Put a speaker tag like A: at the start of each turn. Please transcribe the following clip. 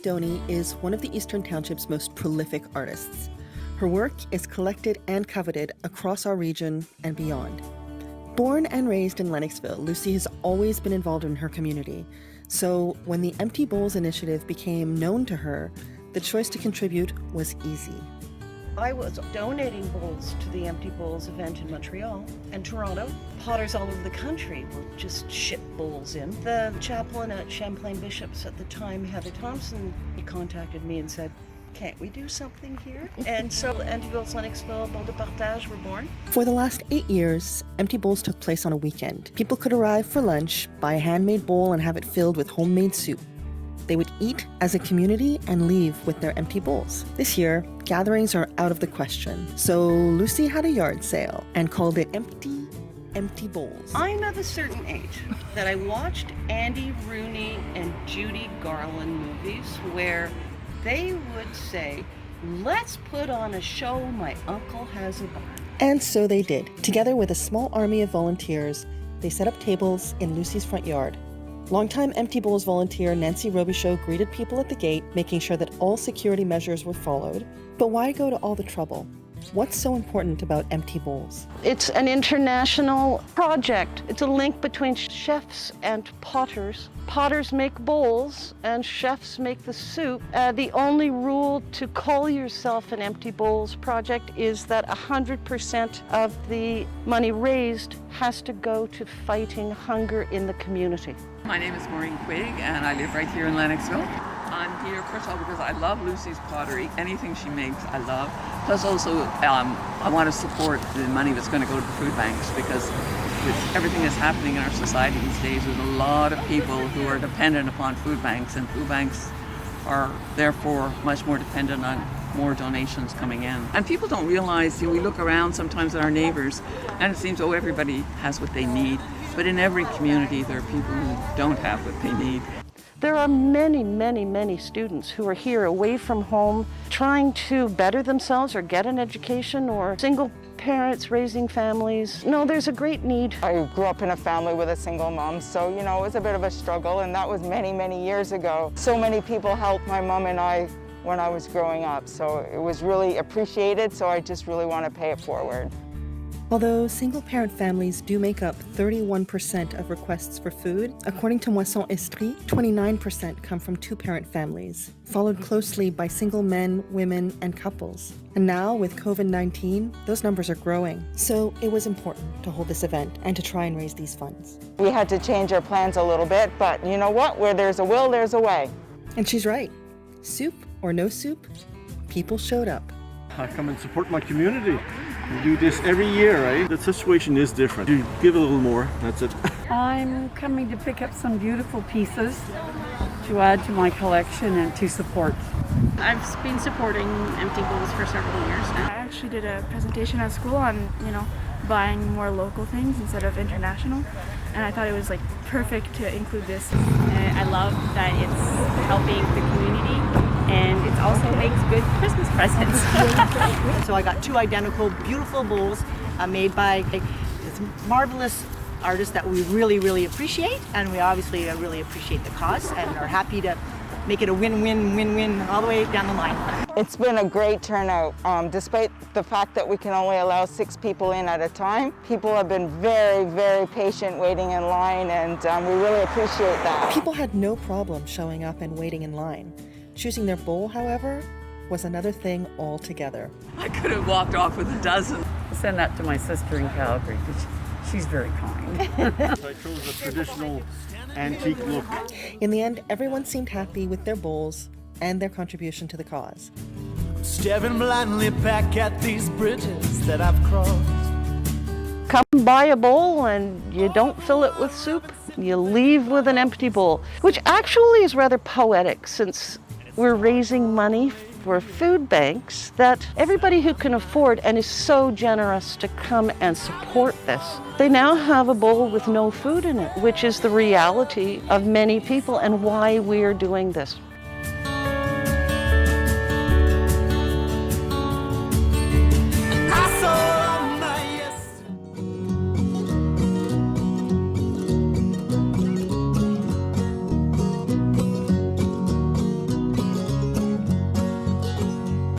A: Stoney is one of the Eastern Township's most prolific artists. Her work is collected and coveted across our region and beyond. Born and raised in Lennoxville, Lucy has always been involved in her community. So when the Empty Bowls initiative became known to her, the choice to contribute was easy.
B: I was donating bowls to the Empty Bowls event in Montreal and Toronto. Potters all over the country would just ship bowls in. The chaplain at Champlain Bishops at the time, Heather Thompson, he contacted me and said, can't we do something here? And so Empty Bowls Lennoxville, Bowl de Partage were born.
A: For the last 8 years, Empty Bowls took place on a weekend. People could arrive for lunch, buy a handmade bowl, and have it filled with homemade soup. They would eat as a community and leave with their empty bowls. This year, gatherings are out of the question. So Lucy had a yard sale and called it Empty Bowls.
B: I'm of a certain age that I watched Andy Rooney and Judy Garland movies where they would say, let's put on a show, my uncle has a barn.
A: And so they did. Together with a small army of volunteers, they set up tables in Lucy's front yard. Longtime Empty Bowls volunteer Nancy Robichaud greeted people at the gate, making sure that all security measures were followed. But why go to all the trouble? What's so important about Empty Bowls?
B: It's an international project. It's a link between chefs and potters. Potters make bowls and chefs make the soup. The only rule to call yourself an Empty Bowls project is that 100% of the money raised has to go to fighting hunger in the community.
C: My name is Maureen Quigg and I live right here in Lennoxville. I'm here first of all because I love Lucy's pottery. Anything she makes, I love. Plus also, I want to support the money that's going to go to the food banks because with everything that's happening in our society these days, there's a lot of people who are dependent upon food banks, and food banks are therefore much more dependent on more donations coming in. And people don't realize, we look around sometimes at our neighbors and it seems, everybody has what they need. But in every community, there are people who don't have what they need.
B: There are many, many, many students who are here away from home trying to better themselves or get an education, or single parents raising families. No, there's a great need.
D: I grew up in a family with a single mom, so it was a bit of a struggle, and that was many, many years ago. So many people helped my mom and I when I was growing up, so it was really appreciated, so I just really want to pay it forward.
A: Although single-parent families do make up 31% of requests for food, according to Moisson Estrie, 29% come from two-parent families, followed closely by single men, women, and couples. And now, with COVID-19, those numbers are growing. So it was important to hold this event and to try and raise these funds.
D: We had to change our plans a little bit, but you know what? Where there's a will, there's a way.
A: And she's right. Soup or no soup, people showed up.
E: I come and support my community. We do this every year, right? The situation is different. You give a little more, that's it.
F: I'm coming to pick up some beautiful pieces to add to my collection and to support.
G: I've been supporting Empty Bowls for several years now.
H: I actually did a presentation at school on, buying more local things instead of international, and I thought it was perfect to include this.
G: I love that it's helping the community, and it also makes good Christmas presents.
I: So I got two identical, beautiful bowls made by this marvelous artist that we really, really appreciate, and we obviously really appreciate the cause and are happy to make it a win-win all the way down the line.
D: It's been a great turnout. Despite the fact that we can only allow 6 people in at a time, people have been very, very patient waiting in line, and we really appreciate that.
A: People had no problem showing up and waiting in line. Choosing their bowl, however, was another thing altogether.
C: I could have walked off with a dozen.
F: I'll send that to my sister in Calgary, because she's very kind.
E: I chose a traditional antique look.
A: In the end, everyone seemed happy with their bowls and their contribution to the cause.
J: Staring blindly back at these bridges that I've crossed.
B: Come buy a bowl and you don't fill it with soup. You leave with an empty bowl, which actually is rather poetic since we're raising money for food banks that everybody who can afford and is so generous to come and support this, they now have a bowl with no food in it, which is the reality of many people and why we're doing this.